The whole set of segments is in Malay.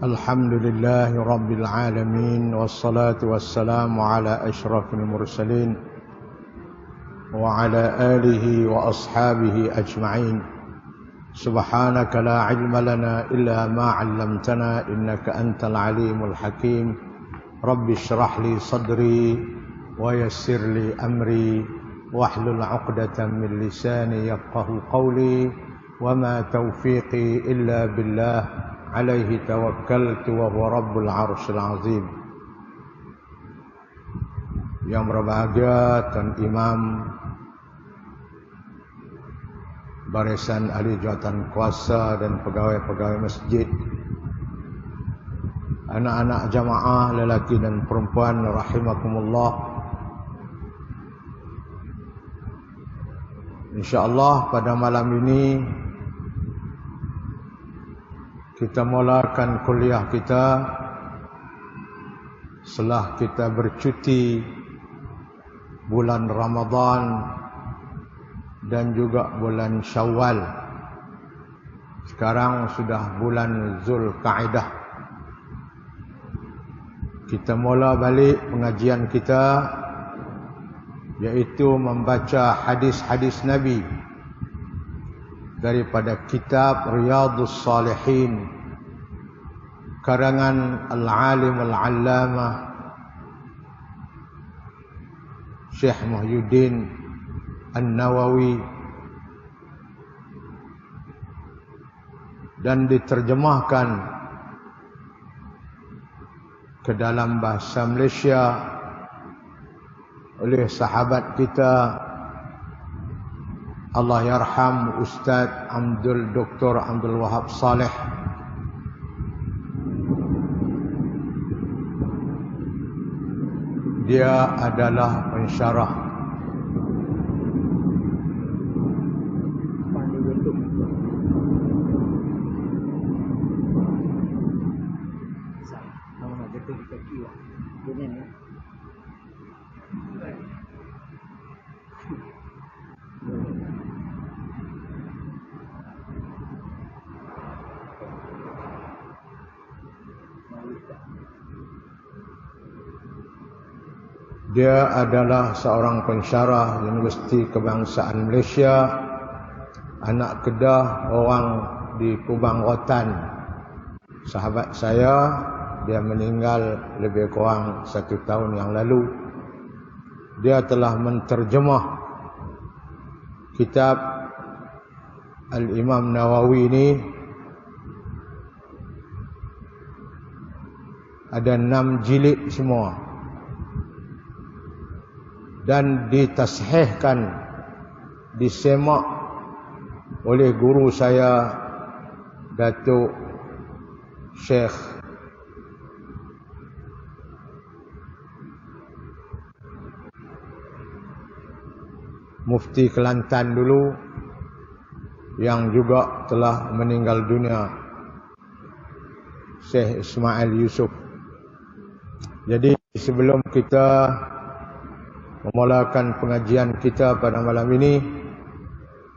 Alhamdulillahi Rabbil Alamin. Wassalatu wassalamu ala ashrafil mursalin wa ala alihi wa ashabihi ajma'in. Subhanaka la ilma lana illa ma 'allamtana innaka antal alimul hakim. Rabbi shrah li sadri wa yassir li amri wahlul 'uqdatam min lisani yafqahu qawli wa ma taufiqi illa billah. Alaihi tawakkaltu wa huwa rabbul arsyil azim. Yang berbahagia Tuan Imam Barisan Ahli Jawatan Kuasa dan pegawai-pegawai masjid, anak-anak jamaah lelaki dan perempuan rahimakumullah. InsyaAllah pada malam ini kita mulakan kuliah kita setelah kita bercuti bulan Ramadan dan juga bulan Syawal. Sekarang sudah bulan Zulkaidah. Kita mula balik pengajian kita, yaitu membaca hadis-hadis Nabi daripada kitab Riyadhus Salihin karangan Al-Alim Al-Allamah Syekh Muhyiddin An-Nawawi, dan diterjemahkan ke dalam bahasa Malaysia oleh sahabat kita Allah yarham Ustaz Dr. Abdul Wahab Saleh. Dia adalah pensyarah Dia adalah seorang pensyarah Universiti Kebangsaan Malaysia, anak Kedah, orang di Kubang Rotan. Sahabat saya, dia meninggal lebih kurang 1 tahun yang lalu. Dia telah menterjemah kitab Al-Imam Nawawi ini. Ada 6 jilid semua, dan ditashihkan, disemak oleh guru saya Datuk Syekh Mufti Kelantan dulu, yang juga telah meninggal dunia, Syekh Ismail Yusuf. Jadi sebelum kita memulakan pengajian kita pada malam ini,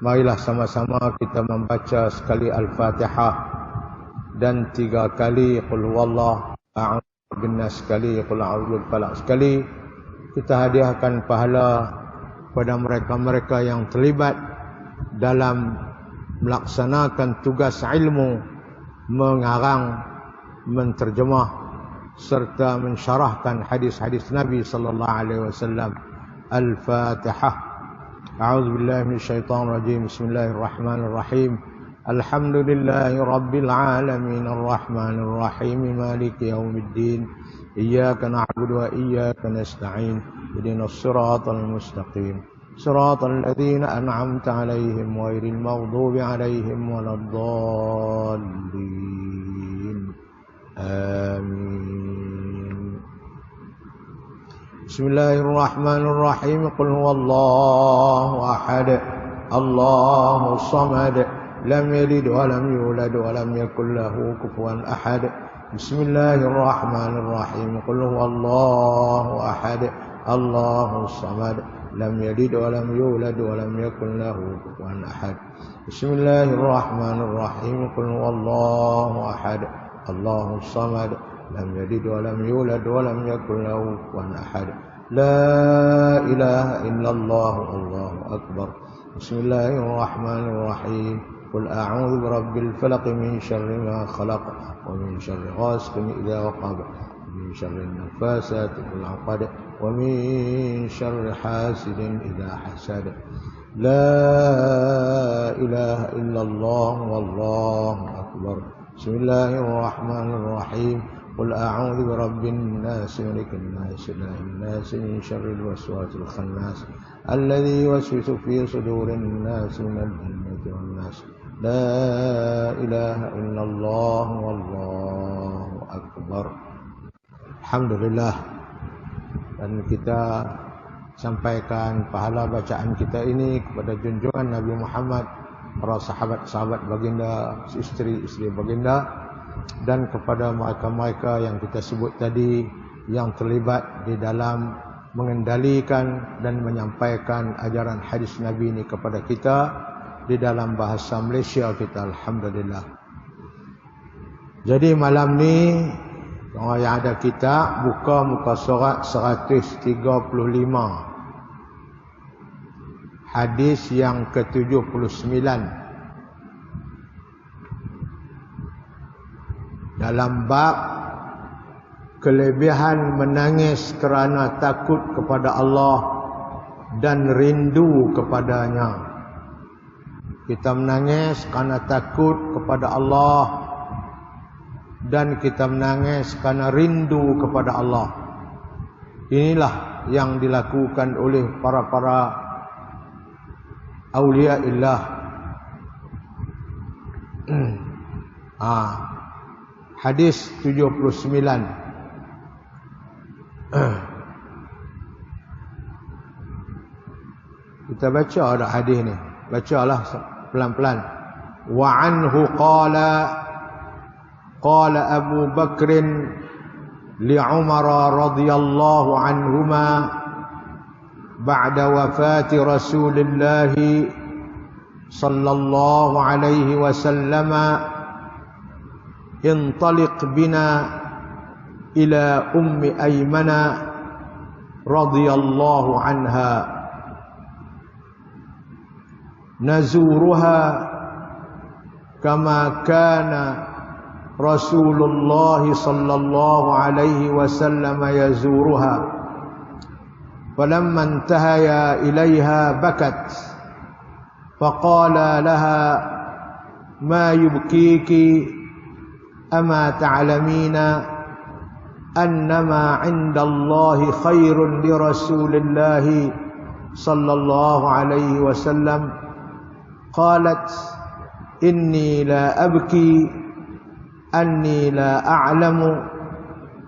marilah sama-sama kita membaca sekali Al-Fatihah dan 3 kali Qul huwallahu a'udzu binnas sekali, Qul a'udzu falaq sekali. Kita hadiahkan pahala pada mereka-mereka yang terlibat dalam melaksanakan tugas ilmu, mengarang, menterjemah serta mensyarahkan hadis-hadis Nabi sallallahu alaihi wasallam. Al-Fatihah. A'udzu billahi minasyaitonir rajim. Bismillahirrahmanirrahim. Alhamdulillahi rabbil alamin arrahmanir rahim maliki yaumiddin. Iyyaka na'budu wa iyyaka nasta'in. Ihdinas siratal mustaqim. Siratal ladzina an'amta 'alaihim ghairil maghdubi 'alaihim waladdallin. Amin. Bismillahirrahmanirrahim. Qul huwallahu ahad, Allahus samad, lam yalid wa lam yulad wa lam yakul lahu kufuwan ahad. Bismillahirrahmanirrahim. Qul huwallahu ahad, Allahus samad, lam yalid wa lam yulad wa lam yakul lahu kufuwan ahad. Bismillahirrahmanirrahim. Qul huwallahu ahad, Allahu samad, lam yalid wa lam yulad wa lam yakul lahu kufuwan ahad. La ilaha illallah, Allahu akbar. Bismillahirrahmanirrahim. Qul a'udzu birabbil falaq min syarri ma khalaq wa min syarri ghasiqin idza waqab, min syarri nafasati fil 'uqad wa min syarri hasidin idza hasad. La ilaha illallah, wallahu akbar. Bismillahirrahmanirrahim. Qul a'udzu birabbin nas, malikin nas, ilahin nas, min syarril waswasil khannas, alladzi yuwaswisu fi sudurin nas, minal jinnati wan nas. La ilaha illallah, wallahu akbar. Alhamdulillah. Dan kita sampaikan pahala bacaan kita ini kepada junjungan Nabi Muhammad, para sahabat-sahabat baginda, istri-istri baginda, dan kepada mereka-mereka yang kita sebut tadi yang terlibat di dalam mengendalikan dan menyampaikan ajaran hadis Nabi ini kepada kita di dalam bahasa Malaysia kita. Alhamdulillah. Jadi malam ni orang yang ada kita buka muka surat 135, hadis yang ke-79, dalam bab kelebihan menangis kerana takut kepada Allah dan rindu kepadanya. Kita menangis kerana takut kepada Allah dan kita menangis kerana rindu kepada Allah. Inilah yang dilakukan oleh para awliya illah. Hadis 79. Kita baca ada hadis ni. Bacalah pelan-pelan. Wa anhu qala Abu Bakrin li Umar radhiyallahu anhuma ba'da wafati Rasulillah sallallahu alaihi wasallam, intaliq bina ila ummi Aymana radhiyallahu anha nazuruha kama kana Rasulullah sallallahu alaihi wasallam yazuruha. Falamma intahaya ilaiha bakat faqala laha ma yubkiki ama ta'lamina annama 'inda Allahi khairun li Rasulillah sallallahu alaihi wasallam. Qalat inni la abki anni la a'lamu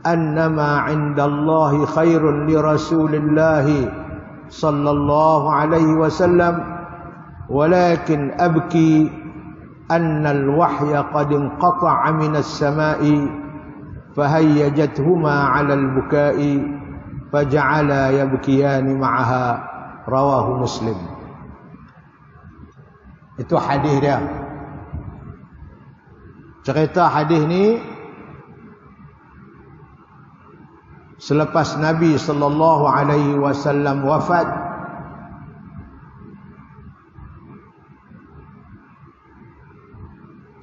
annama 'inda Allahi khairun li Rasulillah sallallahu alaihi wasallam, walakin abki anna al-wahya qad inqata'a min as-sama'i fahayyajatuhuma 'ala al-buka'i faja'ala yabkiyani ma'aha. Rawahu Muslim. Itu hadis dia. Cerita hadis ni selepas Nabi sallallahu alaihi wasallam wafat,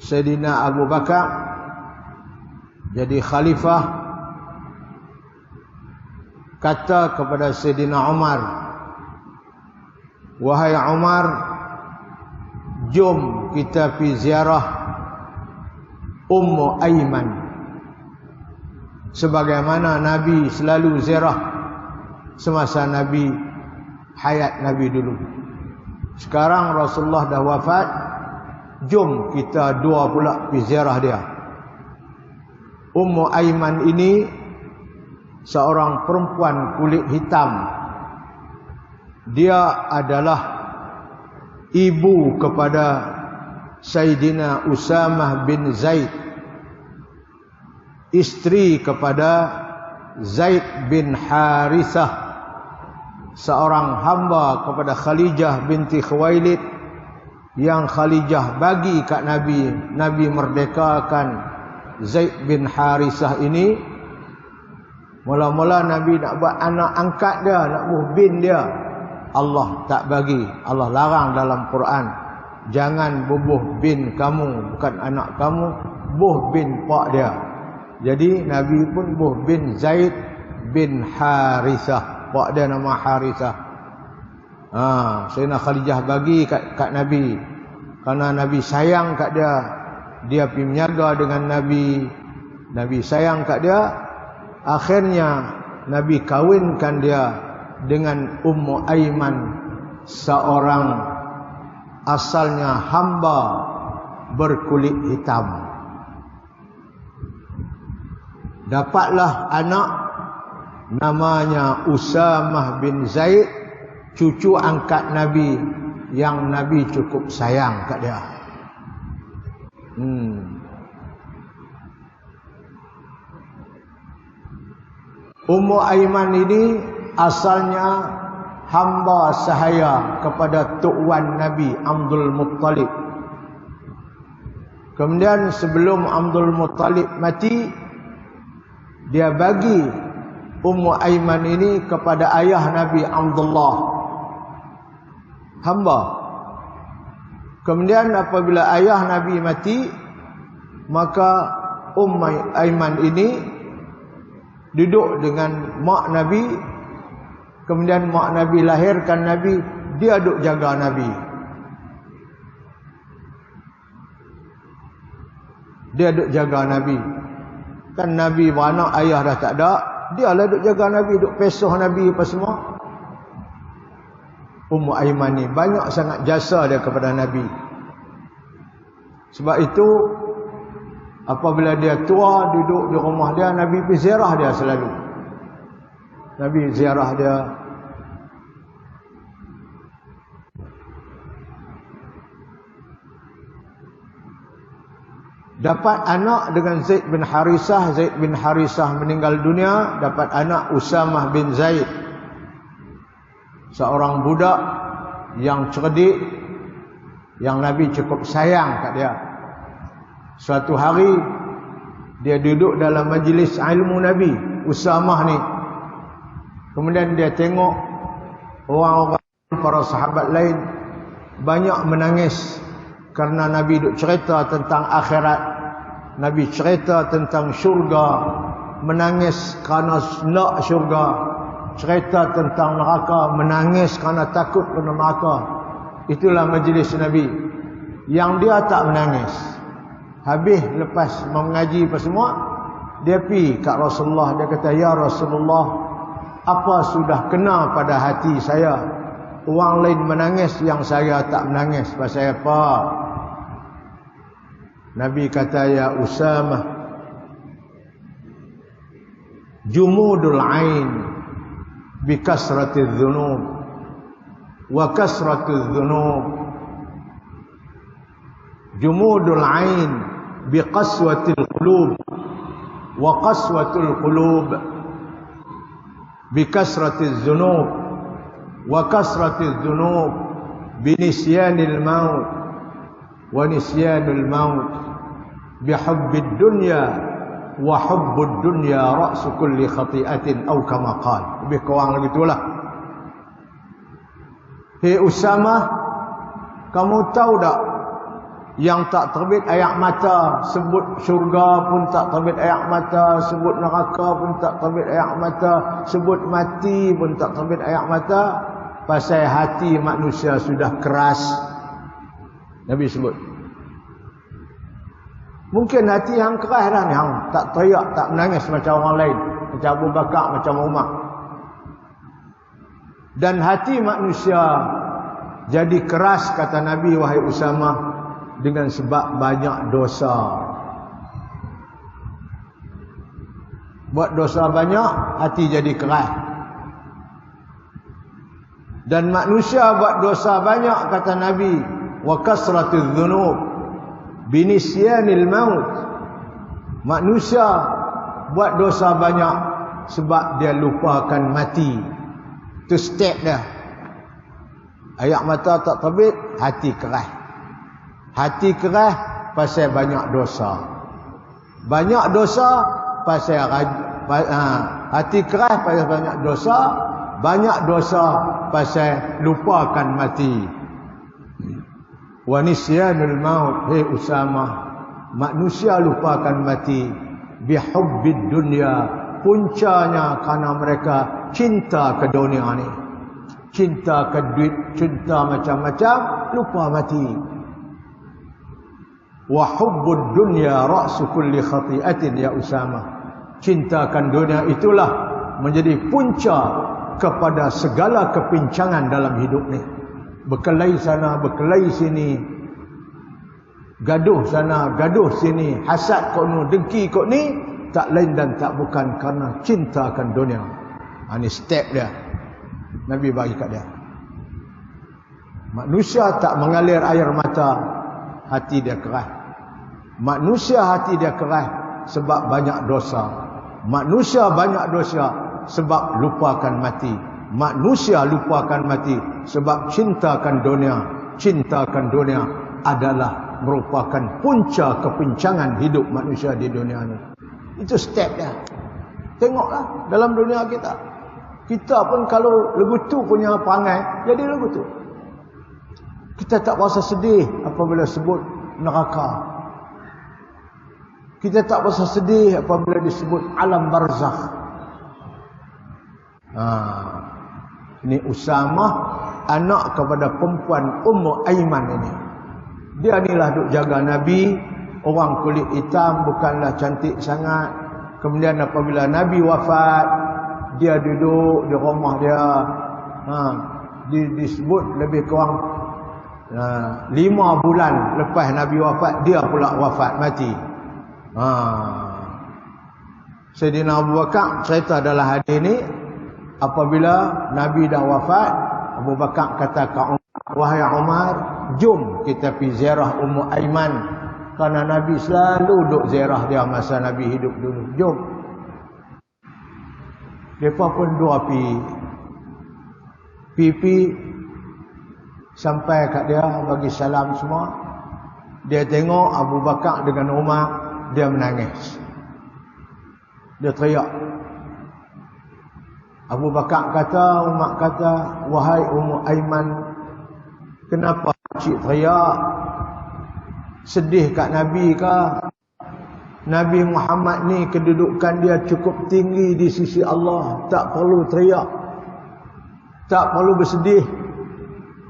Sayyidina Abu Bakar jadi khalifah, kata kepada Sayyidina Umar, wahai Umar, jom kita pergi ziarah Ummu Ayman, sebagaimana Nabi selalu ziarah semasa Nabi hayat Nabi dulu. Sekarang Rasulullah dah wafat, jom kita dua pula pergi ziarah dia. Ummu Ayman ini seorang perempuan kulit hitam. Dia adalah ibu kepada Sayyidina Usamah bin Zaid, istri kepada Zaid bin Harithah, seorang hamba kepada Khadijah binti Khuwailid, yang Khadijah bagi kat Nabi, Nabi merdekakan Zaid bin Harisah ini, mula-mula Nabi nak buat anak angkat dia, nak buh bin dia, Allah tak bagi. Allah larang dalam Quran, jangan bubuh bin kamu, bukan anak kamu, buh bin pak dia. Jadi Nabi pun buh bin Zaid bin Harisah, pak dia nama Harisah. Sayyidina Khadijah bagi kat Nabi, kerana Nabi sayang kat dia. Dia pergi menjaga dengan Nabi, Nabi sayang kat dia. Akhirnya Nabi kawinkan dia dengan Ummu Aiman, seorang asalnya hamba berkulit hitam. Dapatlah anak namanya Usamah bin Zaid, cucu angkat Nabi yang Nabi cukup sayang kat dia. Ummu Aiman ini asalnya hamba sahaya kepada tuan Nabi Abdul Muttalib. Kemudian sebelum Abdul Muttalib mati, dia bagi Ummu Aiman ini kepada ayah Nabi Abdullah, hamba. Kemudian apabila ayah Nabi mati, maka Ummu Aiman ini duduk dengan mak Nabi. Kemudian mak Nabi lahirkan Nabi, dia duduk jaga Nabi. Dia duduk jaga Nabi. Kan Nabi beranak, ayah dah tak ada, dia lah duduk jaga Nabi, duduk pesoh Nabi apa semua. Ummu Aiman ni banyak sangat jasa dia kepada Nabi. Sebab itu apabila dia tua duduk di rumah dia, Nabi pergi ziarah dia selalu. Nabi ziarah dia. Dapat anak dengan Zaid bin Harisah. Zaid bin Harisah meninggal dunia, dapat anak Usamah bin Zaid, seorang budak yang cerdik, yang Nabi cukup sayang kat dia. Suatu hari dia duduk dalam majlis ilmu Nabi, Usamah ni. Kemudian dia tengok orang-orang, para sahabat lain banyak menangis kerana Nabi duk cerita tentang akhirat. Nabi cerita tentang syurga, menangis kerana nak syurga. Cerita tentang neraka, menangis kerana takut kena neraka. Itulah majlis Nabi. Yang dia tak menangis. Habis lepas mengaji apa semua, dia pergi kat Rasulullah. Dia kata, ya Rasulullah, apa sudah kena pada hati saya? Orang lain menangis, yang saya tak menangis. Pasal apa? Nabi kata, ya Usamah, jumudul ain bikasratiz dzunub wa kasratiz dzunub. Jumudul ain biqaswatil qulub wa qaswatul qulub bikasratiz dzunub wa kasratiz dzunub binisyanil maut wa nisyanul maut bihubbid dunya wa hubbud dunya ra'su kulli khati'atin aw kama qala. Lebih kurang begitulah. Hei Usamah, kamu tahu tak yang tak terbit air mata sebut syurga pun tak terbit air mata, sebut neraka pun tak terbit air mata, sebut mati pun tak terbit air mata, pasal hati manusia sudah keras. Nabi sebut. Mungkin hati hang keras dah ni, hang tak teriak, tak menangis macam orang lain, macam Abu Bakar, macam Umar. Dan hati manusia jadi keras, kata Nabi, wahai Usamah, dengan sebab banyak dosa. Buat dosa banyak, hati jadi keras. Dan manusia buat dosa banyak, kata Nabi, wa kasratiz dzunub binisyanil maut. Manusia buat dosa banyak sebab dia lupakan mati. Itu step dia. Air mata tak terbit, hati keras. Hati keras pasal banyak dosa. Banyak dosa pasal hati keras pasal banyak dosa. Banyak dosa pasal lupakan mati. Wa nisyanul maut. Hei Usamah, manusia lupakan mati bihubbid dunya, puncanya karena mereka cinta ke dunia ni, cinta ke duit, cinta macam-macam, lupa mati. Wa hubbud dunya ra'su kulli khati'atin ya Usamah. Cintakan dunia itulah menjadi punca kepada segala kepincangan dalam hidup ni. Berkelahi sana, berkelahi sini, gaduh sana, gaduh sini, hasad kau ni, dengki kau ni, tak lain dan tak bukan karena cintakan dunia. Ini step dia Nabi bagi kat dia. Manusia tak mengalir air mata, hati dia keras. Manusia hati dia keras sebab banyak dosa. Manusia banyak dosa sebab lupakan mati. Manusia lupakan mati sebab cintakan dunia. Cintakan dunia adalah merupakan punca kepincangan hidup manusia di dunia ini. Itu step dia. Tengoklah dalam dunia kita. Kita pun kalau legutu punya perangai, jadi legutu. Kita tak rasa sedih apabila sebut neraka. Kita tak rasa sedih apabila disebut alam barzakh. Ini Usamah, anak kepada perempuan Ummu Aiman ini. Dia inilah duk jaga Nabi. Orang kulit hitam, bukanlah cantik sangat. Kemudian apabila Nabi wafat, dia duduk di rumah dia. Disebut lebih kurang 5 bulan lepas Nabi wafat, dia pula wafat, mati. Sayyidina Abu Bakar cerita dalam hadis ini, apabila Nabi dah wafat, Abu Bakar kata ke Umar, wahai Umar, jom kita pergi ziarah Ummu Aiman. Kerana Nabi selalu duk ziarah dia masa Nabi hidup dulu. Jom. Mereka pun dua pergi sampai kat dia, bagi salam semua. Dia tengok Abu Bakar dengan Umar, dia menangis. Dia teriak. Abu Bakar kata, Umar kata, wahai Ummu Aiman, kenapa cik teriak? Sedih kat Nabi kah? Nabi Muhammad ni kedudukan dia cukup tinggi di sisi Allah. Tak perlu teriak, tak perlu bersedih.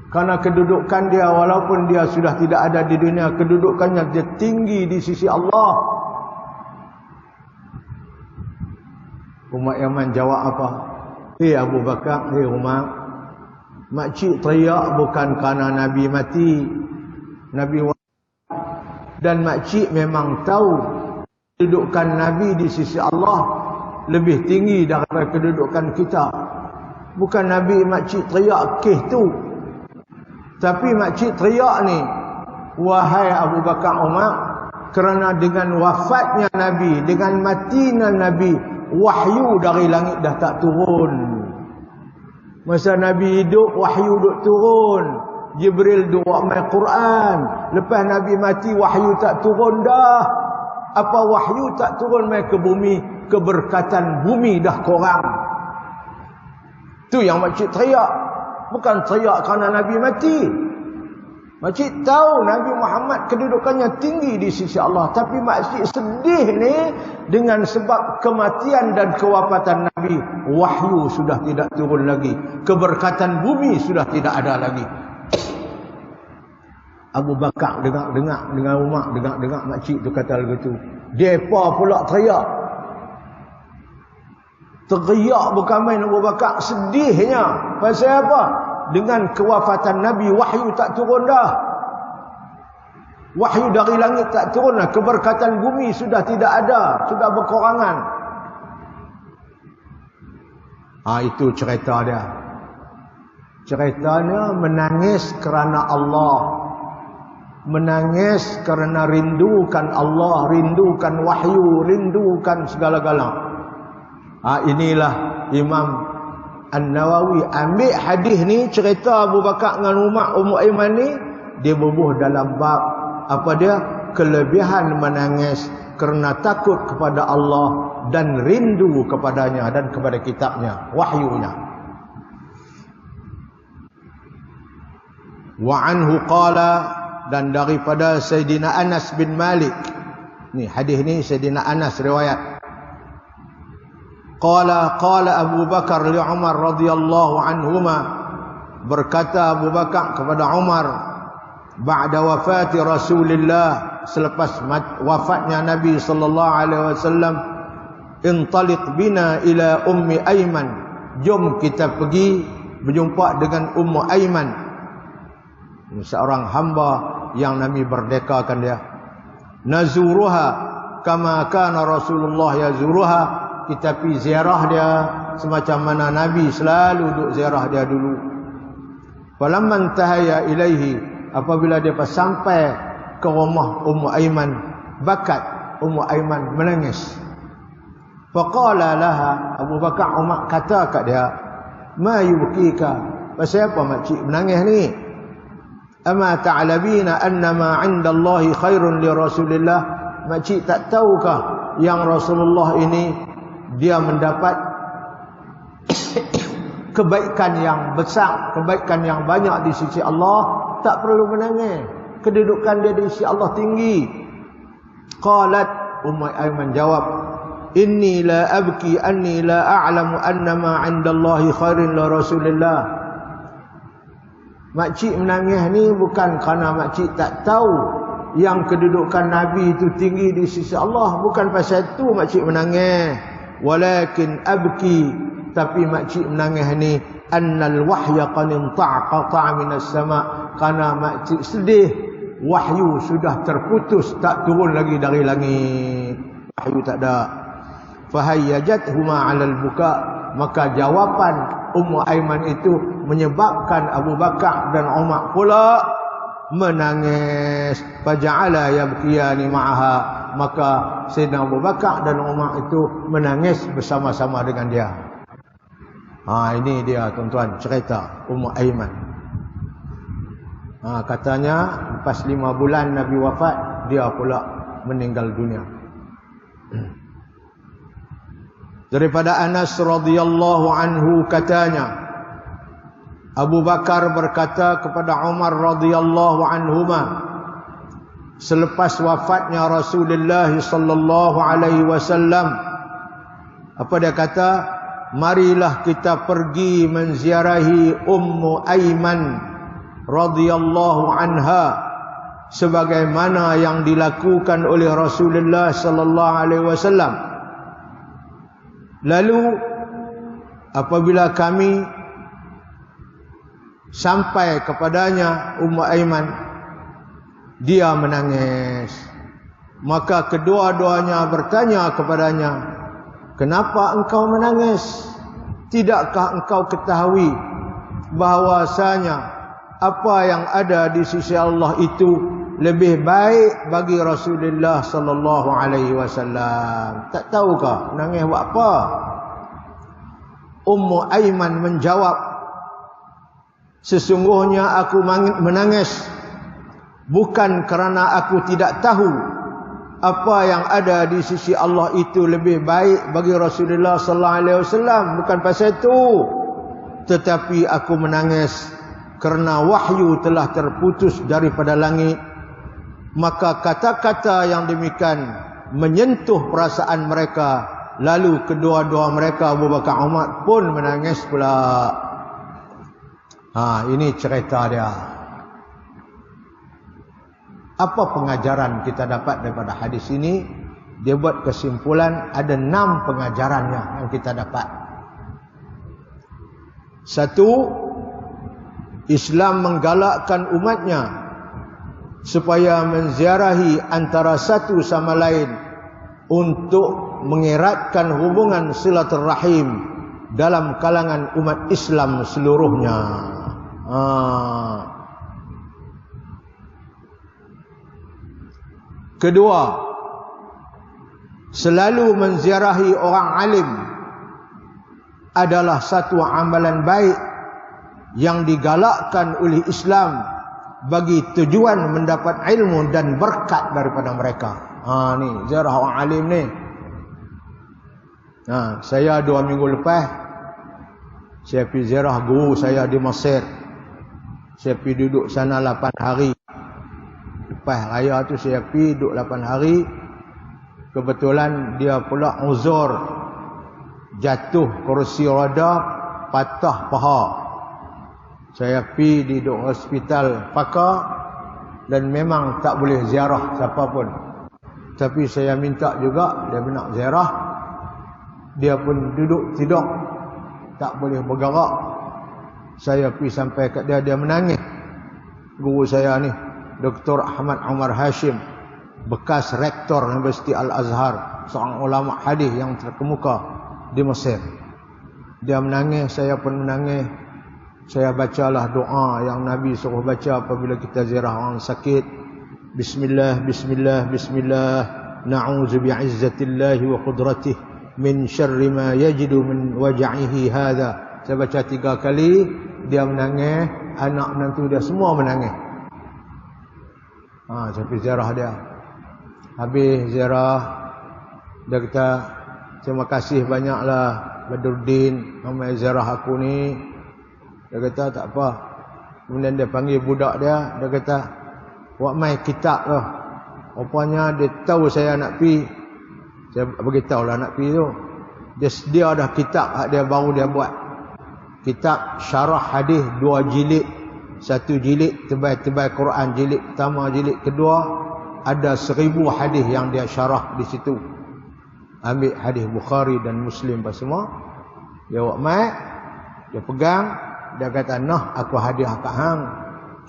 Karena kedudukan dia, walaupun dia sudah tidak ada di dunia, kedudukannya dia tinggi di sisi Allah. Umar Yaman jawab apa? Hei Abu Bakar, hei Umar, makcik teriak bukan kerana Nabi mati, Nabi wafat. Dan makcik memang tahu kedudukan Nabi di sisi Allah lebih tinggi daripada kedudukan kita. Bukan Nabi makcik teriak kes tu, tapi makcik teriak ni, wahai Abu Bakar, Umar, kerana dengan wafatnya Nabi, dengan matinya Nabi, wahyu dari langit dah tak turun. Masa Nabi hidup, wahyu duk turun. Jibril duk mai Quran. Lepas Nabi mati, wahyu tak turun dah. Apa wahyu tak turun mai ke bumi? Keberkatan bumi dah kurang. Tu yang makcik teriak. Bukan teriak kerana Nabi mati. Makcik tahu Nabi Muhammad kedudukannya tinggi di sisi Allah. Tapi makcik sedih ni dengan sebab kematian dan kewafatan Nabi. Wahyu sudah tidak turun lagi. Keberkatan bumi sudah tidak ada lagi. Abu Bakar dengar dengan Umar, dengar makcik tu kata begitu. Depa pula teriak. Teriak bukan main Abu Bakar, sedihnya. Pasal apa? Dengan kewafatan Nabi, wahyu tak turun dah. Wahyu dari langit tak turun dah. Keberkatan bumi sudah tidak ada, sudah berkurangan. Itu cerita dia. Ceritanya menangis kerana Allah. Menangis kerana rindukan Allah, rindukan wahyu, rindukan segala-gala. Inilah Imam An-Nawawi ambil hadis ni, cerita Abu Bakar dengan Umar, Ummu Aiman ni, dia berbuh dalam bab apa dia? kelebihan menangis kerana takut kepada Allah dan rindu kepadanya dan kepada kitabnya, wahyunya. Wa anhu qala, dan daripada Sayyidina Anas bin Malik. Ni hadis ni Sayyidina Anas riwayat. Qala Abu Bakar li Umar radhiyallahu anhuma, berkata Abu Bakar kepada Umar ba'da wafati Rasulillah, selepas wafatnya Nabi sallallahu alaihi wasallam, intaliq bina ila ummi Aiman, jom kita pergi berjumpa dengan Ummu Aiman, seorang hamba yang Nabi berdekakan dia. Nazuruha kama kana Rasulullah yazuruha, kita pergi ziarah dia semacam mana Nabi selalu duk ziarah dia dulu. Falamman tahaya ilaihi, apabila dia sampai ke rumah Ummu Aiman, bakat Ummu Aiman menangis. Faqala laha, Abu Bakar Umar kata kat dia, ma yubkika, pasal apa makcik menangis ni? Ama ta'labina annama 'inda Allahi khairun li Rasulillah, makcik tak tahukah yang Rasulullah ini dia mendapat kebaikan yang besar, kebaikan yang banyak di sisi Allah, tak perlu menangis, kedudukan dia di sisi Allah tinggi. Qalat, Ummu Aiman jawab, inni la abki anni la a'lamu annama 'inda Allahi khairun li Rasulillah. Makcik menangis ni bukan kerana makcik tak tahu yang kedudukan Nabi itu tinggi di sisi Allah, bukan pasal itu makcik menangis. Walakin abki, tapi makcik menangis ni annal wahya qad intaqata minas sama, kerana makcik sedih wahyu sudah terputus, tak turun lagi dari langit, wahyu tak ada. Fahayyajatuhuma 'alal buka, maka jawapan Ummu Aiman itu menyebabkan Abu Bakar dan Umar pula menangis. Faja'ala yabkiyani ma'aha, maka Sayyidina Abu Bakar dan Umar itu menangis bersama-sama dengan dia. Ini dia tuan-tuan cerita Ummu Aiman. Katanya lepas 5 bulan Nabi wafat, dia pula meninggal dunia. Daripada Anas radhiyallahu anhu katanya, Abu Bakar berkata kepada Umar radhiyallahu anhuma, selepas wafatnya Rasulullah sallallahu alaihi wasallam, apa dia kata? Marilah kita pergi menziarahi Ummu Aiman radhiyallahu anha, sebagaimana yang dilakukan oleh Rasulullah sallallahu alaihi wasallam. Lalu apabila kami sampai kepadanya Ummu Aiman, dia menangis. Maka kedua-duanya bertanya kepadanya, kenapa engkau menangis? Tidakkah engkau ketahui bahwasanya apa yang ada di sisi Allah itu lebih baik bagi Rasulullah sallallahu alaihi wasallam? Tak tahukah menangis buat apa? Ummu Aiman menjawab, sesungguhnya aku menangis bukan kerana aku tidak tahu apa yang ada di sisi Allah itu lebih baik bagi Rasulullah sallallahu alaihi wasallam, bukan pasal itu, tetapi aku menangis kerana wahyu telah terputus daripada langit. Maka kata-kata yang demikian menyentuh perasaan mereka, lalu kedua-dua mereka Abu Bakar Umar pun menangis pula. Ini cerita dia. Apa pengajaran kita dapat daripada hadis ini? Dia buat kesimpulan ada 6 pengajarannya yang kita dapat. 1, Islam menggalakkan umatnya supaya menziarahi antara satu sama lain untuk mengeratkan hubungan silaturahim dalam kalangan umat Islam seluruhnya. Kedua, selalu menziarahi orang alim adalah satu amalan baik yang digalakkan oleh Islam bagi tujuan mendapat ilmu dan berkat daripada mereka. Ni ziarah orang alim ni. Saya 2 minggu lepas saya pergi ziarah guru saya di Mesir. Saya pergi duduk sana 8 hari. Lepas raya tu saya pergi duduk 8 hari. Kebetulan dia pula uzur, jatuh kursi roda, patah paha. Saya pergi di hospital Pakar dan memang tak boleh ziarah siapa pun. Tapi saya minta juga dia nak ziarah. Dia pun duduk tidur, tak boleh bergerak. Saya pergi sampai kat dia, dia menangis. Guru saya ni, Dr. Ahmad Umar Hashim, bekas rektor Universiti Al-Azhar, seorang ulama hadis yang terkemuka di Mesir. Dia menangis, saya pun menangis. Saya bacalah doa yang Nabi suruh baca apabila kita ziarah orang sakit. Bismillah, bismillah, bismillah. Na'udzu bi'izzatillahi wa qudratihi min syarri ma yajidu min waj'ihi hadha. Saya baca 3 kali, dia menangis, anak menantu dia semua menangis. Saya pergi ziarah dia. Habis ziarah, dia kata, terima kasih banyaklah Badruddin, nama ziarah aku ni. Dia kata tak apa. Kemudian dia panggil budak dia. Dia kata, buat mai kitab lah. Rupanya dia tahu saya nak pergi. Saya beritahu lah nak pergi tu. Dia sedia dah kitab dia baru dia buat. Kitab syarah hadis 2 jilid. 1 jilid tebal-tebal Quran. Jilid pertama, jilid kedua. Ada 1000 hadis yang dia syarah di situ. Ambil hadis Bukhari dan Muslim apa semua. Dia buat mai. Dia pegang. Dia kata, nah aku hadiah kat hang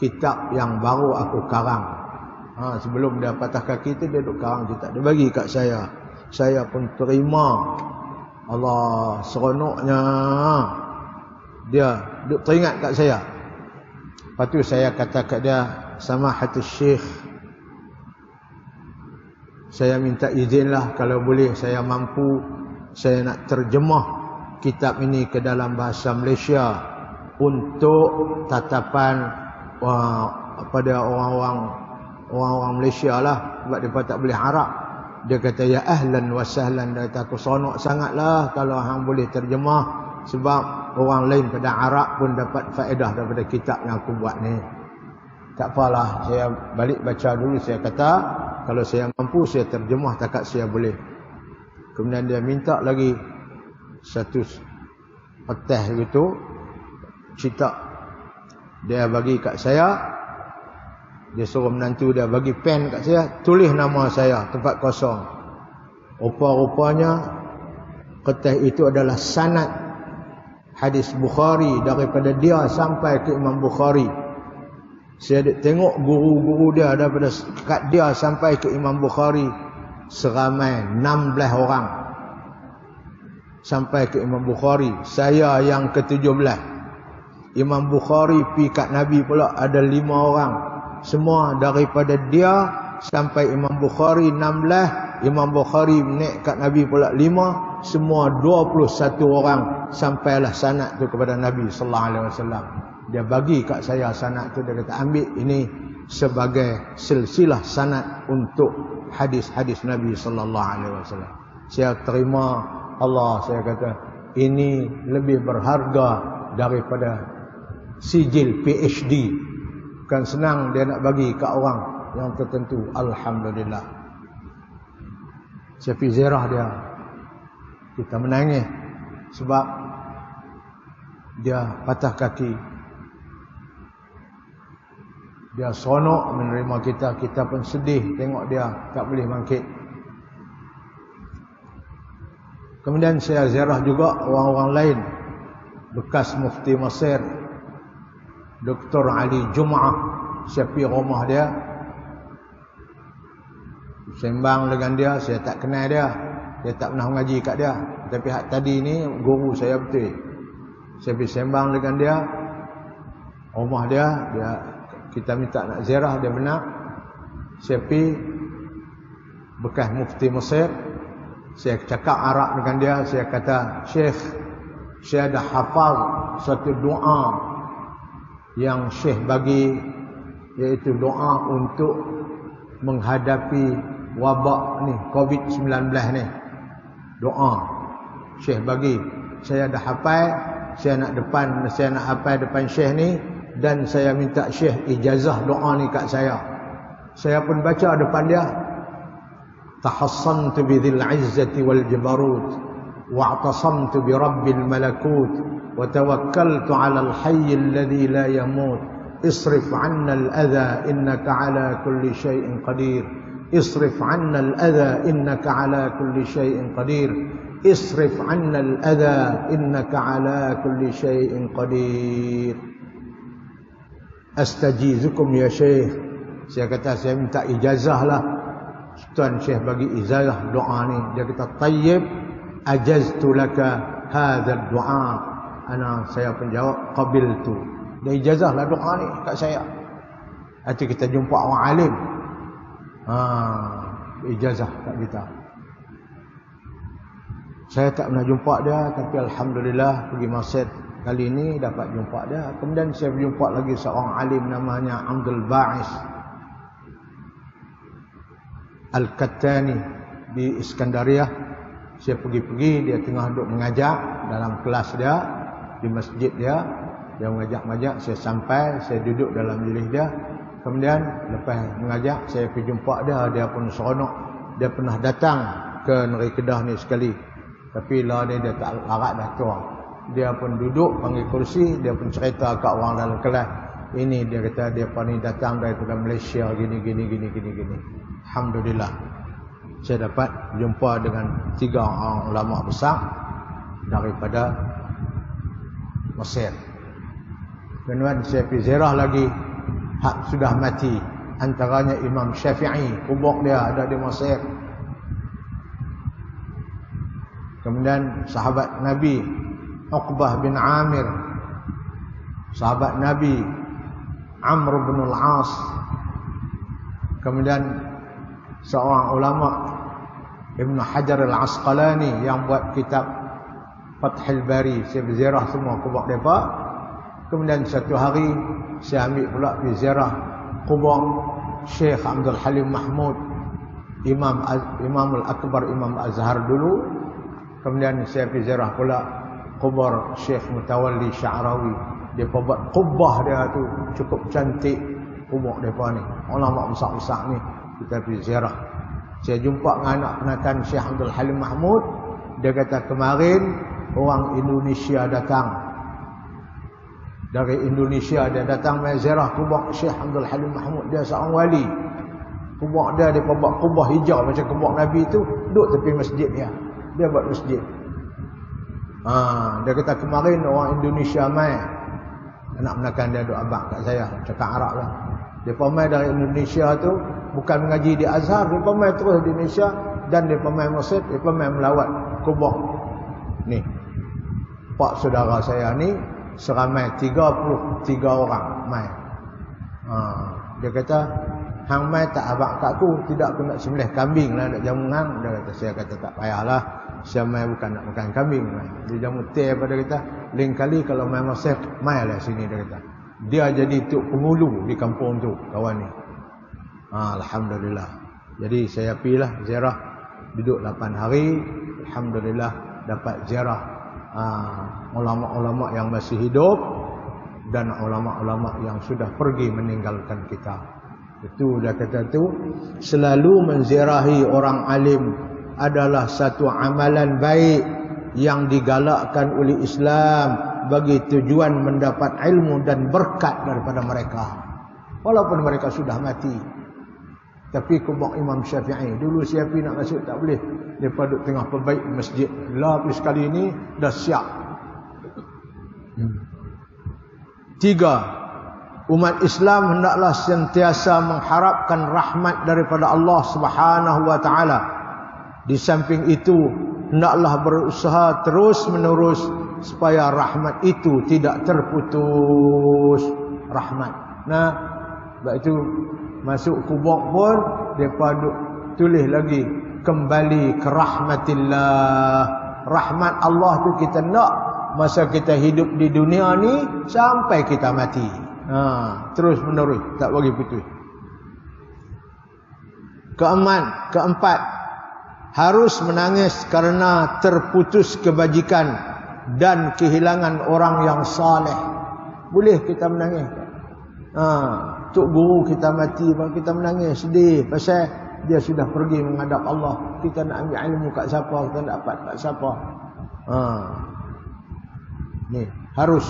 kitab yang baru aku karang. Sebelum dia patah kaki tu dia duk karang kitab. Dia bagi kat saya. Saya pun terima. Allah, seronoknya. Dia duk teringat kat saya. Lepas tu saya kata kat dia, Samahatul Syekh, saya minta izinlah kalau boleh saya mampu, saya nak terjemah kitab ini ke dalam bahasa Malaysia untuk tatapan pada orang-orang Malaysia lah, sebab mereka tak boleh Arab. Dia kata, ya ahlan wa sahlan. Dia kata, aku seronok sangatlah kalau hang boleh terjemah, sebab orang lain pada Arab pun dapat faedah daripada kitab yang aku buat ni. Tak apalah, saya balik baca dulu. Saya kata, kalau saya mampu saya terjemah takat saya boleh. Kemudian dia minta lagi 1 petah gitu, cerita. Dia bagi kat saya. Dia suruh menantu dia bagi pen kat saya, tulis nama saya, tempat kosong. Rupa-rupanya kertas itu adalah sanad hadis Bukhari daripada dia sampai ke Imam Bukhari. Saya tengok guru-guru dia daripada kat dia sampai ke Imam Bukhari seramai 16 orang. Sampai ke Imam Bukhari, saya yang ke-17. Imam Bukhari pi kat Nabi pula ada 5 orang. Semua daripada dia sampai Imam Bukhari 16. Imam Bukhari naik kat Nabi pula 5. Semua 21 orang sampailah sanad tu kepada Nabi sallallahu alaihi wasallam. Dia bagi kat saya sanad tu, dia kata ambil ini sebagai silsilah sanad untuk hadis-hadis Nabi sallallahu alaihi wasallam. Saya terima. Allah, saya kata ini lebih berharga daripada sijil PhD. Bukan senang dia nak bagi kat orang yang tertentu. Alhamdulillah. Saya pergi ziarah dia. Kita menangis sebab dia patah kaki. Dia seronok menerima kita. Kita pun sedih tengok dia tak boleh bangkit. Kemudian saya ziarah juga orang-orang lain. Bekas Mufti Mesir, Dr. Ali Jum'ah. Saya pergi rumah dia, sembang dengan dia. Saya tak kenal dia. Dia tak pernah mengaji kat dia. Tapi tadi ni guru saya betul. Saya pergi sembang dengan dia. Rumah dia, kita minta nak ziarah, dia benar. Saya pergi, bekas Mufti Mesir. Saya cakap Arab dengan dia. Saya kata, Syekh, saya dah hafal satu doa yang Syekh bagi iaitu doa untuk menghadapi wabak ni, COVID-19 ni. Doa Syekh bagi, saya dah hafal, saya nak hafal depan Syekh ni, dan saya minta Syekh ijazah doa ni kat saya. Saya pun baca depan dia. Tahassantu bidzil izzati wal jabarut wa'tasamtu bi rabbil malakut wa tawakkaltu 'alal hayyil ladzi la yamut isrif 'anna al-adha innaka 'ala kulli syai'in qadir isrif 'anna al-adha innaka 'ala kulli syai'in qadir isrif 'anna al-adha innaka 'ala kulli syai'in qadir. Astajizukum ya Syekh. Saya kata saya minta ijazah lah. Tuan Syekh bagi ijazah doa ni. Dia kata tayyib ajaztu laka hadzal du'a. Saya pun jawab qabiltu. Dia ijazah lah doa ni kat saya. Nanti kita jumpa orang alim. Ijazah kat kita. Saya tak pernah jumpa dia, tapi alhamdulillah pergi masjid kali ini dapat jumpa dia. Kemudian saya berjumpa lagi seorang alim namanya Abdul Ba'is Al-Kattani di Iskandaria. Saya pergi, dia tengah duduk mengajar dalam kelas dia, di masjid dia. Dia mengajak-ngajak, saya sampai, saya duduk dalam bilik dia. Kemudian lepas mengajar, saya pergi jumpa dia. Dia pun seronok. Dia pernah datang ke Negeri Kedah ni sekali. Tapi lah dia tak larat dah tua. Dia pun duduk, panggil kursi. Dia pun cerita kat orang dalam kelas. Ini dia kata, dia ni datang daripada Malaysia, gini. Alhamdulillah. Saya dapat jumpa dengan 3 orang ulama besar daripada Mesir. Kemudian saya pergi ziarah lagi, hak sudah mati. Antaranya Imam Syafi'i, kubur dia ada di Mesir. Kemudian sahabat Nabi Uqbah bin Amir, sahabat Nabi Amr bin al-As. Kemudian seorang ulama Ibn Hajar al-Asqalani yang buat kitab Fathul Bari. Saya berziarah semua kubur mereka. Kemudian satu hari saya ambil pula pergi ziarah kubur Syekh Abdul Halim Mahmud, Imamul Akbar, Imam Azhar dulu. Kemudian saya pergi ziarah pula kubur Syekh Mutawalli Sya'rawi. Dia buat kubah dia tu cukup cantik, kubur depa ni. Ulama besar-besar ni kita pergi ziarah. Saya jumpa dengan anak penatan Syekh Abdul Halim Mahmud. Dia kata kemarin orang Indonesia datang. Dari Indonesia dia datang mai ziarah kubur Syekh Abdul Halim Mahmud. Dia seorang wali. Kubur dia buat kubah hijau macam kubur Nabi tu, duduk tepi masjid dia. Dia buat masjid. Dia kata kemarin orang Indonesia mai. Anak menakan dia duk abang kat saya, cakap Arab lah. Dia mai dari Indonesia tu bukan mengaji di Azhar, dia mai terus di Indonesia dan dia mai Mesir, dia mai melawat kubur. Ni. Pak saudara saya ni seramai 33 orang mai. Dia kata hang mai tak abang kat aku, tidak aku nak sembelih kambing lah, nak jamungan. Dia kata, saya kata tak payahlah. Saya mai bukan nak makan kambing. Dia jamu teh pada kita. Lain kali kalau mai Mesir, mai lah sini dia kata. Dia jadi tuk pengulu di kampung tu, kawan ni. Alhamdulillah. Jadi saya pergilah ziarah, duduk 8 hari. Alhamdulillah dapat ziarah ulama-ulama yang masih hidup dan ulama-ulama yang sudah pergi meninggalkan kita. Itu dia kata tu, selalu menziarahi orang alim adalah satu amalan baik yang digalakkan oleh Islam bagi tujuan mendapat ilmu dan berkat daripada mereka. Walaupun mereka sudah mati. Tapi kubur Imam Syafi'i, dulu saya pergi nak masuk tak boleh. Mereka duduk tengah perbaik masjid. Lapis kali ini dah siap. 3. Umat Islam hendaklah sentiasa mengharapkan rahmat daripada Allah Subhanahu wa taala. Di samping itu, hendaklah berusaha terus-menerus supaya rahmat itu tidak terputus. Rahmat. Nah, sebab itu masuk kubur pun depa tulis lagi kembali ke rahmatillah. Rahmat Allah tu kita nak masa kita hidup di dunia ni sampai kita mati. Terus menerus, tak bagi putus. Keempat, harus menangis karena terputus kebajikan dan kehilangan orang yang saleh. Boleh kita menangis. Tok guru kita mati, kita menangis, sedih pasal dia sudah pergi menghadap Allah. Kita nak ambil ilmu kat siapa, kita nak dapat kat siapa. Ni harus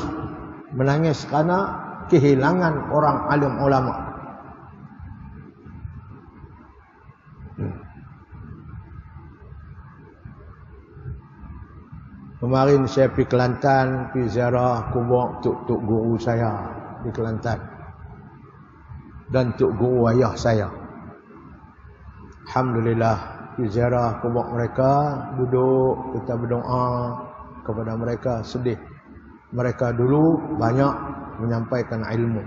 menangis kerana kehilangan orang alim ulama. Kemarin saya pergi Kelantan, pergi ziarah kubur tok guru saya di Kelantan dan tok guru ayah saya. Alhamdulillah, pergi ziarah kubur mereka, duduk kita berdoa kepada mereka, sedih. Mereka dulu banyak menyampaikan ilmu.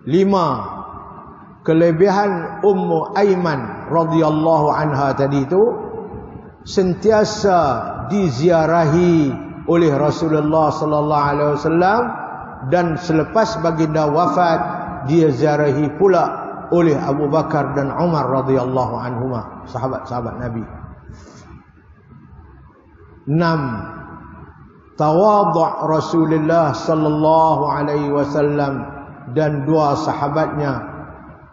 5. Kelebihan Ummu Aiman radhiyallahu anha tadi itu sentiasa diziarahi oleh Rasulullah sallallahu alaihi wasallam, dan selepas baginda wafat dia ziarahi pula oleh Abu Bakar dan Umar radhiyallahu anhuma, sahabat-sahabat Nabi. 6. Tawadhu' Rasulullah sallallahu alaihi wasallam dan dua sahabatnya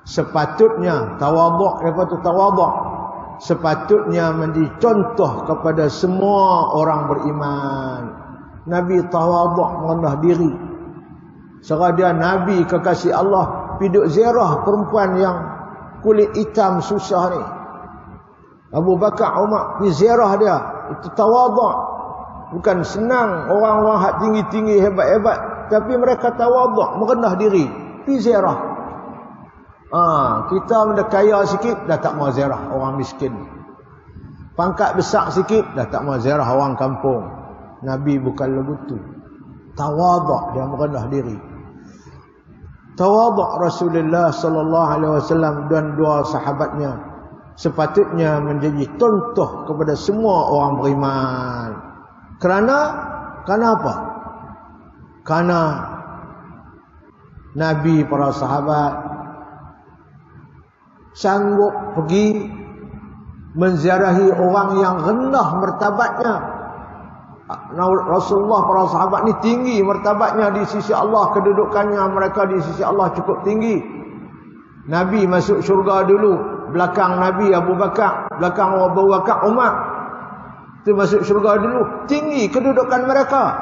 sepatutnya tawadhu', apa tu tawadhu'? Sepatutnya menjadi contoh kepada semua orang beriman. Nabi tawadhu', merendah diri. Sekadar Nabi kekasih Allah piduk ziarah perempuan yang kulit hitam susah ni. Abu Bakar, Umar pergi ziarah dia. Itu tawadhu'. Bukan senang orang-orang hak tinggi-tinggi hebat-hebat, tapi mereka tawadhu', merendah diri, pergi ziarah. Kita benda kaya sikit dah tak mau ziarah orang miskin. Pangkat besar sikit dah tak mau ziarah orang kampung. Nabi bukan begitu. Tawadhu', dia merendah diri. Tawadhu' Rasulullah sallallahu alaihi wasallam dan dua sahabatnya sepatutnya menjadi contoh kepada semua orang beriman. Kerana apa? Kerana Nabi, para sahabat sanggup pergi menziarahi orang yang rendah martabatnya. Rasulullah, para sahabat ni tinggi martabatnya di sisi Allah, kedudukannya mereka di sisi Allah cukup tinggi. Nabi masuk syurga dulu, belakang Nabi Abu Bakar, belakang Abu Bakar Umar. Itu masuk syurga dulu, tinggi kedudukan mereka.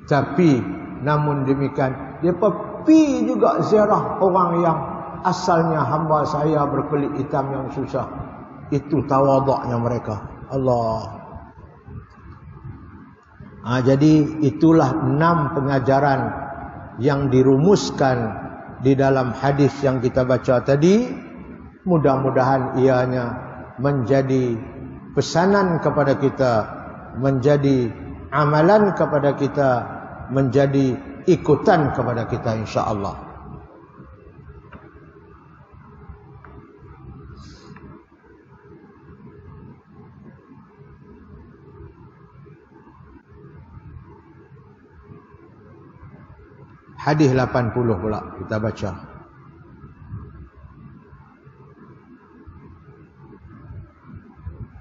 Tapi namun demikian, dia pergi juga ziarah orang yang asalnya hamba saya berkulit hitam yang susah. Itu tawadhu'nya mereka. Allah. Jadi itulah 6 pengajaran yang dirumuskan di dalam hadis yang kita baca tadi. Mudah-mudahan ianya menjadi pesanan kepada kita, menjadi amalan kepada kita, menjadi ikutan kepada kita insya-Allah. Hadis 80 pula kita baca.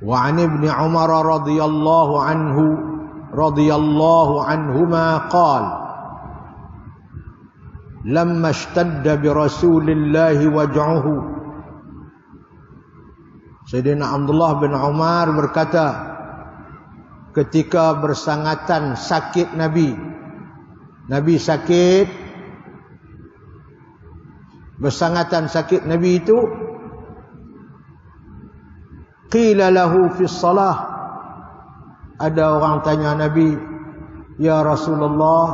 Wa 'an Ibn Umar radhiyallahu anhuma qala lamma ishtadda bi Rasulillah waj'uhu. Sayyidina Abdullah bin Umar berkata, ketika bersangatan sakit Nabi sakit, bersangatan sakit Nabi itu, qila lahu fi shalah, ada orang tanya Nabi, ya Rasulullah,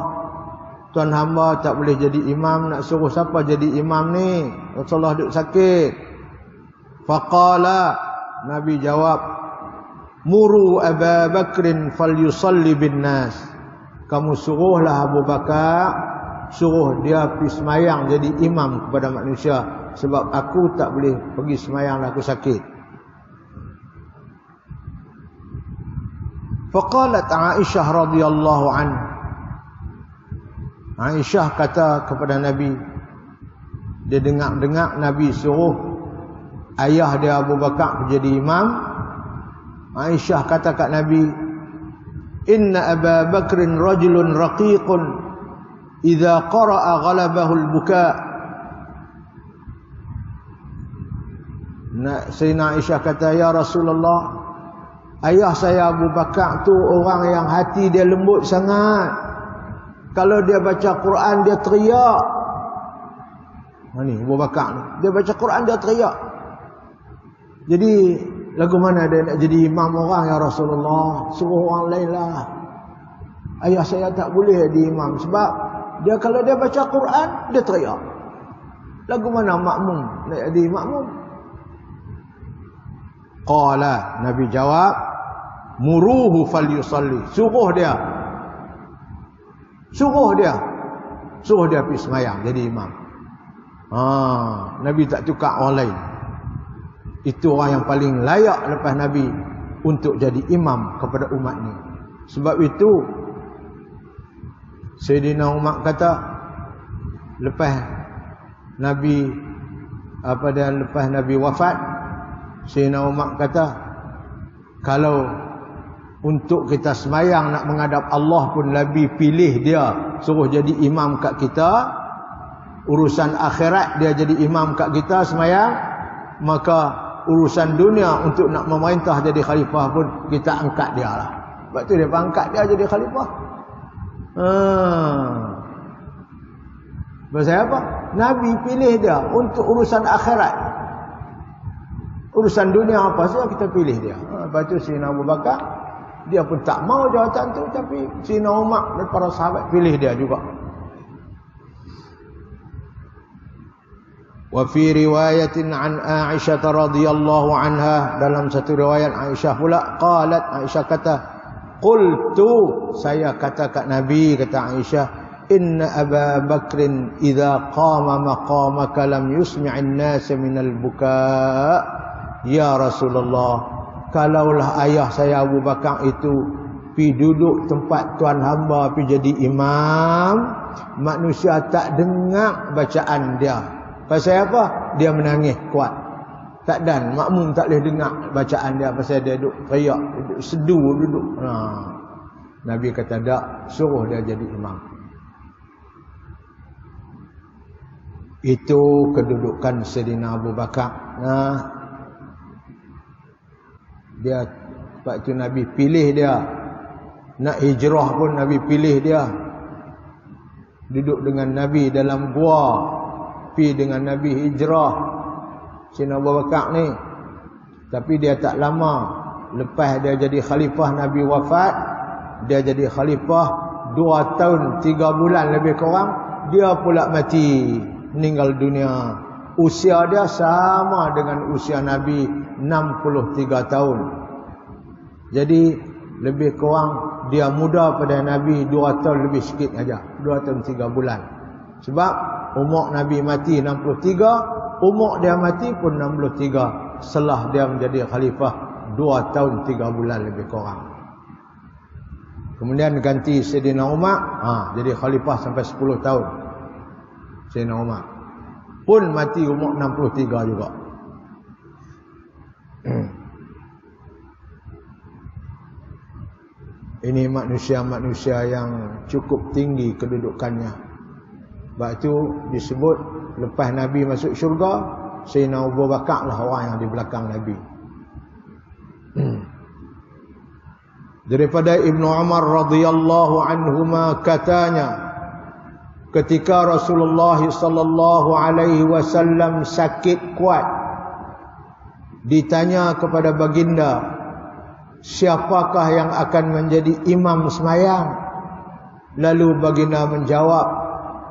tuan hamba tak boleh jadi imam, nak suruh siapa jadi imam ni? Rasulullah duduk sakit. Faqala, Nabi jawab, muru Abu Bakrin falyusalli bin nas. Kamu suruhlah Abu Bakar, suruh dia pergi semayang jadi imam kepada manusia, sebab aku tak boleh pergi semayang, aku sakit. Faqalat Aisyah radhiyallahu anha, Aisyah kata kepada Nabi, dia dengar Nabi suruh ayah dia Abu Bakar jadi imam. Aisyah kata kat Nabi, inna Abu Bakrin rajulun raqiqun idza qara'a ghalabahu al-buka. Sayyidina Aisyah kata, ya Rasulullah, ayah saya Abu Bakar tu orang yang hati dia lembut sangat. Kalau dia baca Quran dia teriak. Ni Abu Bakar ni, dia baca Quran dia teriak. Jadi lagu mana dia nak jadi imam orang ya Rasulullah? Suruh orang lain lah. Ayah saya tak boleh jadi imam sebab dia kalau dia baca Quran dia teriak. Lagu mana makmum nak jadi makmum? Qala, Nabi jawab, muruhu falyusalli. Suruh dia pergi semayang jadi imam. Nabi tak tukar orang lain. Itu orang yang paling layak lepas Nabi untuk jadi imam kepada umat ni. Sebab itu Sayyidina Umar kata, lepas Nabi wafat, Sayyidina Umar kata, kalau untuk kita semayang nak menghadap Allah pun Nabi pilih dia suruh jadi imam kat kita, urusan akhirat dia jadi imam kat kita semayang, maka urusan dunia untuk nak memerintah jadi khalifah pun kita angkat dia lah. Sebab tu dia angkat dia jadi khalifah. Pasal apa? Nabi pilih dia untuk urusan akhirat. Urusan dunia apa saja kita pilih dia. Lepas tu Sayyidina Abu Bakar, dia pun tak mau jawatan tu, tapi Sayyidina Umar dan para sahabat pilih dia juga. Wa fi riwayatin an Aisyah radhiyallahu anha, dalam satu riwayat Aisyah pula, qalat, Aisyah kata, qultu, saya kata kat Nabi, kata Aisyah, inna Abu Bakrin idza qama maqamaka lam yusmi'in nas minal buka. Ya Rasulullah, kalaulah ayah saya Abu Bakar itu pi duduk tempat tuan hamba pi jadi imam, manusia tak dengar bacaan dia. Pasal apa? Dia menangis kuat. Tak dan makmum tak boleh dengar bacaan dia pasal dia duduk teriak, duduk sedu duduk. Nabi kata tak, suruh dia jadi imam. Itu kedudukan Sayyidina Abu Bakar. Dia, sebab itu Nabi pilih dia. Nak hijrah pun Nabi pilih dia. Duduk dengan Nabi dalam gua, pi dengan Nabi hijrah Sayyidina Abu Bakar ni. Tapi dia tak lama lepas dia jadi khalifah, Nabi wafat, dia jadi khalifah 2 tahun 3 bulan lebih kurang, dia pula mati, meninggal dunia. Usia dia sama dengan usia Nabi, 63 tahun. Jadi lebih kurang dia muda pada Nabi 2 tahun lebih sikit aja, 2 tahun 3 bulan. Sebab umur Nabi mati 63, umur dia mati pun 63. Setelah dia menjadi khalifah 2 tahun 3 bulan lebih kurang. Kemudian ganti Sayyidina Umar, jadi khalifah sampai 10 tahun. Sayyidina Umar pun mati umur 63 juga. Ini manusia-manusia yang cukup tinggi kedudukannya. Sebab itu disebut lepas Nabi masuk syurga, Sayyidina Abu Bakar lah orang yang di belakang Nabi. Daripada Ibnu Umar radhiyallahu anhuma katanya, ketika Rasulullah sallallahu alaihi wasallam sakit kuat, ditanya kepada baginda, siapakah yang akan menjadi imam semayang? Lalu baginda menjawab,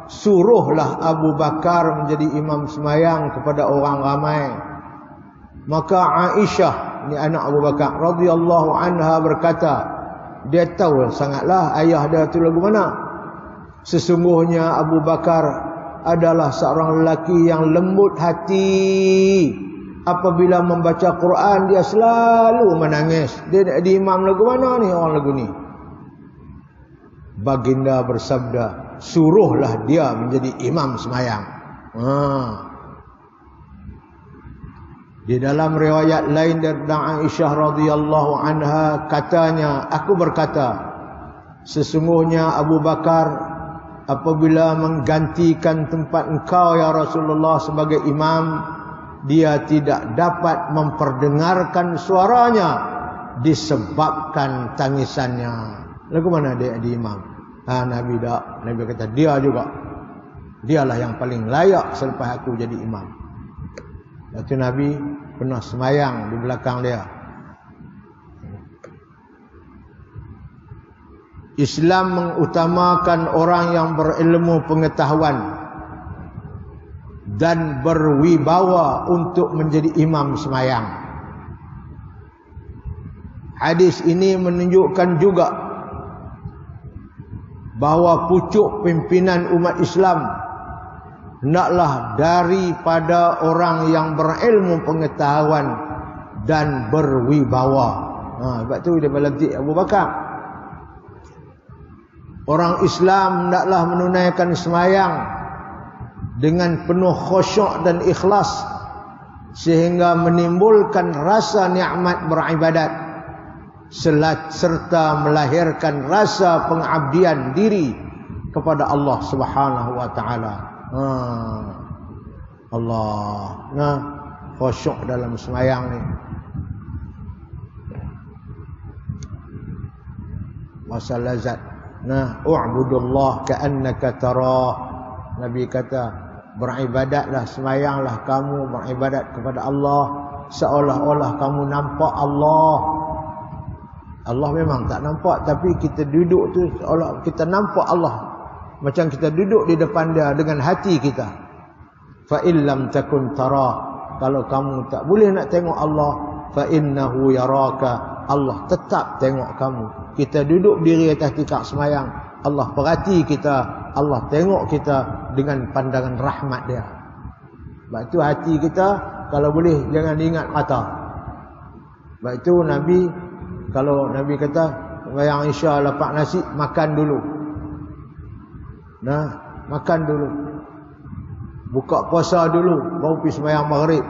suruhlah Abu Bakar menjadi imam semayang kepada orang ramai. Maka Aisyah, ni anak Abu Bakar radhiyallahu anha, berkata, dia tahu sangatlah ayah dia tu lagu mana. Sesungguhnya Abu Bakar adalah seorang lelaki yang lembut hati. Apabila membaca Quran dia selalu menangis. Dia nak jadi imam lagu mana ni orang lagu ni? Baginda bersabda, suruhlah dia menjadi imam semayang. Di dalam riwayat lain dari Aisyah radhiyallahu anha, katanya, aku berkata, sesungguhnya Abu Bakar apabila menggantikan tempat engkau ya Rasulullah sebagai imam, dia tidak dapat memperdengarkan suaranya disebabkan tangisannya. Lagu mana dia di imam? Nabi tak. Nabi kata dia juga. Dialah yang paling layak selepas aku jadi imam. Lepas Nabi pernah semayang di belakang dia. Islam mengutamakan orang yang berilmu pengetahuan dan berwibawa untuk menjadi imam semayang. Hadis ini menunjukkan juga bahawa pucuk pimpinan umat Islam hendaklah daripada orang yang berilmu pengetahuan dan berwibawa. Sebab tu dia melantik Abu Bakar. Orang Islam hendaklah menunaikan semayang dengan penuh khusyuk dan ikhlas sehingga menimbulkan rasa nikmat beribadat serta melahirkan rasa pengabdian diri kepada Allah Subhanahu wa taala. Allah, khusyuk dalam semayang ni. Masa lazat. U'budullah ka'annaka tarah. Nabi kata, beribadatlah, semayanglah kamu beribadat kepada Allah seolah-olah kamu nampak Allah. Allah memang tak nampak, tapi kita duduk tu seolah kita nampak Allah. Macam kita duduk di depan dia dengan hati kita. Fa illam takun tarah, kalau kamu tak boleh nak tengok Allah, fa innahu yaraka, Allah tetap tengok kamu. Kita duduk diri atas tikar semayang, Allah perhati kita, Allah tengok kita dengan pandangan rahmat dia. Sebab itu hati kita kalau boleh jangan ingat mata. Sebab itu Nabi, kalau Nabi kata semayang Isya lapak nasi, makan dulu. Makan dulu. Buka puasa dulu, baru pergi semayang maghrib.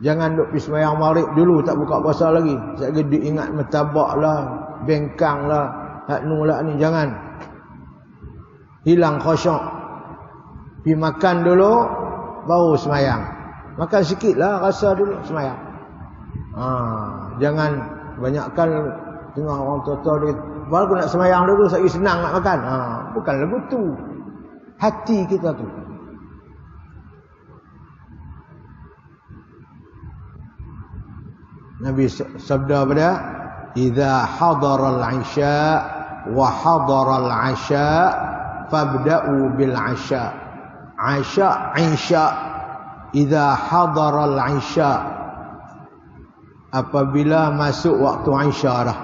Jangan duk pergi semayang maghrib dulu, tak buka puasa lagi. Sekali diingat metabak lah, bengkang lah, haknu lah ni, jangan. Hilang khusyuk. Pergi makan dulu, baru semayang. Makan sikit lah, rasa dulu, semayang. Jangan banyakkan tengah orang tua-tua dia, baru nak semayang dulu, sekali senang nak makan. Bukan lagu tu. Hati kita tu. Nabi sabda pada, "Idza hadara al-'isha wa hadara al-'asha fabda'u bil 'asha." 'Isha. Idza hadara al-'isha. Apabila masuk waktu Isya dah.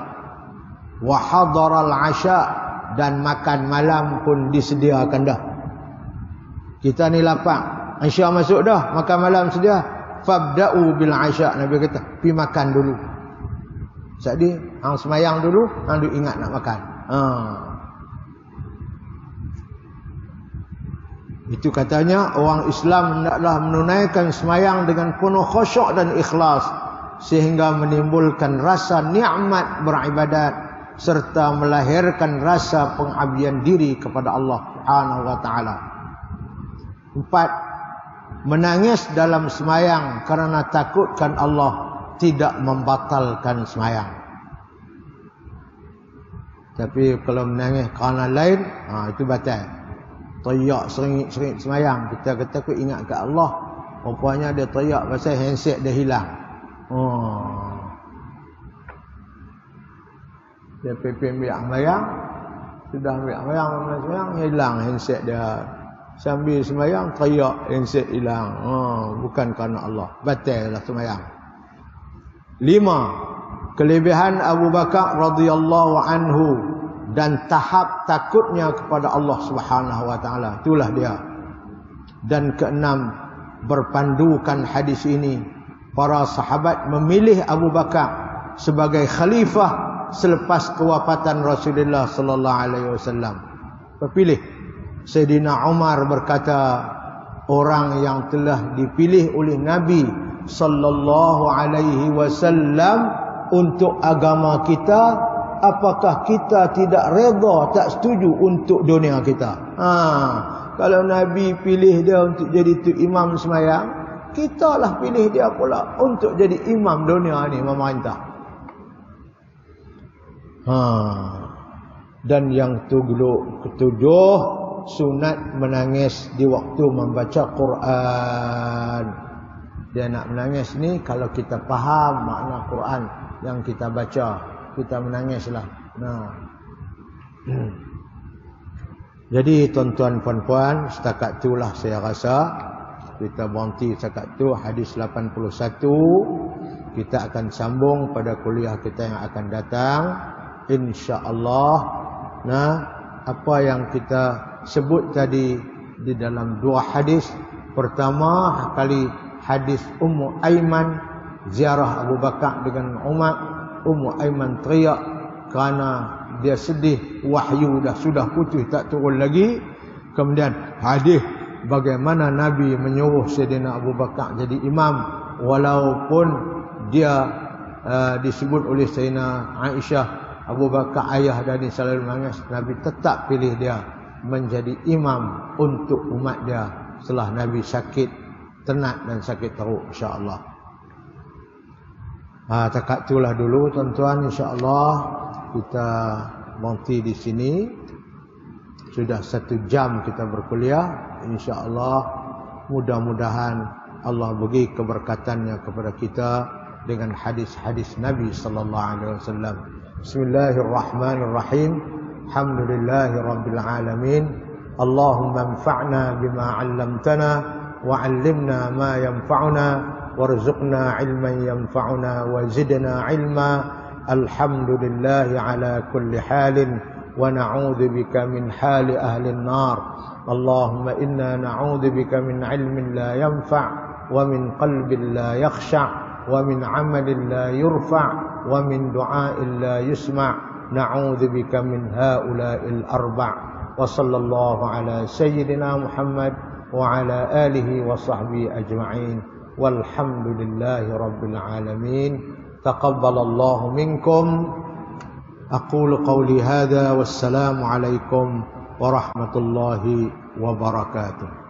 Wa hadara al-'asha, dan makan malam pun disediakan dah. Kita ni lapang. Isya masuk dah, makan malam sedia. Fabda'u bil 'asha, Nabi kata, pergi makan dulu. Jadi hang semayang dulu, hang duk ingat nak makan. Itu katanya orang Islam hendaklah menunaikan semayang dengan penuh khusyuk dan ikhlas sehingga menimbulkan rasa nikmat beribadat serta melahirkan rasa pengabdian diri kepada Allah Subhanahu wa taala. 4. Menangis dalam semayang kerana takutkan Allah tidak membatalkan semayang. Tapi kalau menangis kerana lain, itu batal. Teriak seringit-seringit semayang, kita kata aku ingat ke Allah, rupanya dia teriak pasal handset dia hilang. Dia pergi ambil semayang, sudah ambil semayang, hilang handset dia. Sambil semayang teriak handset hilang. Bukan kerana Allah, batallah semayang. 5. Kelebihan Abu Bakar radhiyallahu anhu dan tahap takutnya kepada Allah Subhanahu wa taala. Itulah dia. Dan 6, berpandukan hadis ini, para sahabat memilih Abu Bakar sebagai khalifah selepas kewafatan Rasulullah sallallahu alaihi wasallam. terpilih. Sayyidina Umar berkata, orang yang telah dipilih oleh Nabi sallallahu alaihi wasallam untuk agama kita, apakah kita tidak redha, tak setuju untuk dunia kita? Kalau Nabi pilih dia untuk jadi tu imam sembahyang, kita lah pilih dia pula untuk jadi imam dunia ni, memerintah. Dan yang ketujuh, sunat menangis di waktu membaca Quran. Dia nak menangis ni kalau kita faham makna Quran yang kita baca, kita menangislah. Jadi tuan-tuan puan-puan, setakat itulah saya rasa kita berhenti setakat tu hadis 81. Kita akan sambung pada kuliah kita yang akan datang, insya-Allah. Apa yang kita sebut tadi di dalam dua hadis. Pertama kali hadis Ummu Aiman ziarah Abu Bakar dengan Umar. Ummu Aiman teriak kerana dia sedih, wahyu sudah putus tak turun lagi. Kemudian hadis bagaimana Nabi menyuruh Sayyidina Abu Bakar jadi imam, walaupun dia disebut oleh Sayyidina Aisyah, Abu Bakar ayah dari selalu menangis, Nabi tetap pilih dia menjadi imam untuk umat dia setelah Nabi sakit tenat dan sakit teruk, insya-Allah. Takat itulah dulu tuan-tuan, insya-Allah kita berhenti di sini. Sudah 1 jam kita berkuliah, insya-Allah. Mudah-mudahan Allah bagi keberkatannya kepada kita dengan hadis-hadis Nabi sallallahu alaihi wasallam. Bismillahirrahmanirrahim. Alhamdulillahi rabbil alamin. Allahumma anfa'na bima 'allamtana wa 'allimna ma yanfa'una warzuqna 'ilman yanfa'una wa zidna 'ilma. Alhamdulillahi 'ala kulli halin wa na'udzu bika min hali ahli an-nar. Allahumma inna na'udzu bika min 'ilmin la yanfa' wa min qalbin la yakhsha' wa min 'amalin la yurfa' wa min du'a'in la yusma'. Na'udzu bika min haula'il arba'. Wa sallallahu ala sayyidina Muhammad wa ala alihi wa sahbihi ajma'in. Walhamdulillahi rabbil alamin. Taqabbalallahu minkum. Aqulu qawli hadha wassalamu alaikum warahmatullahi wabarakatuh.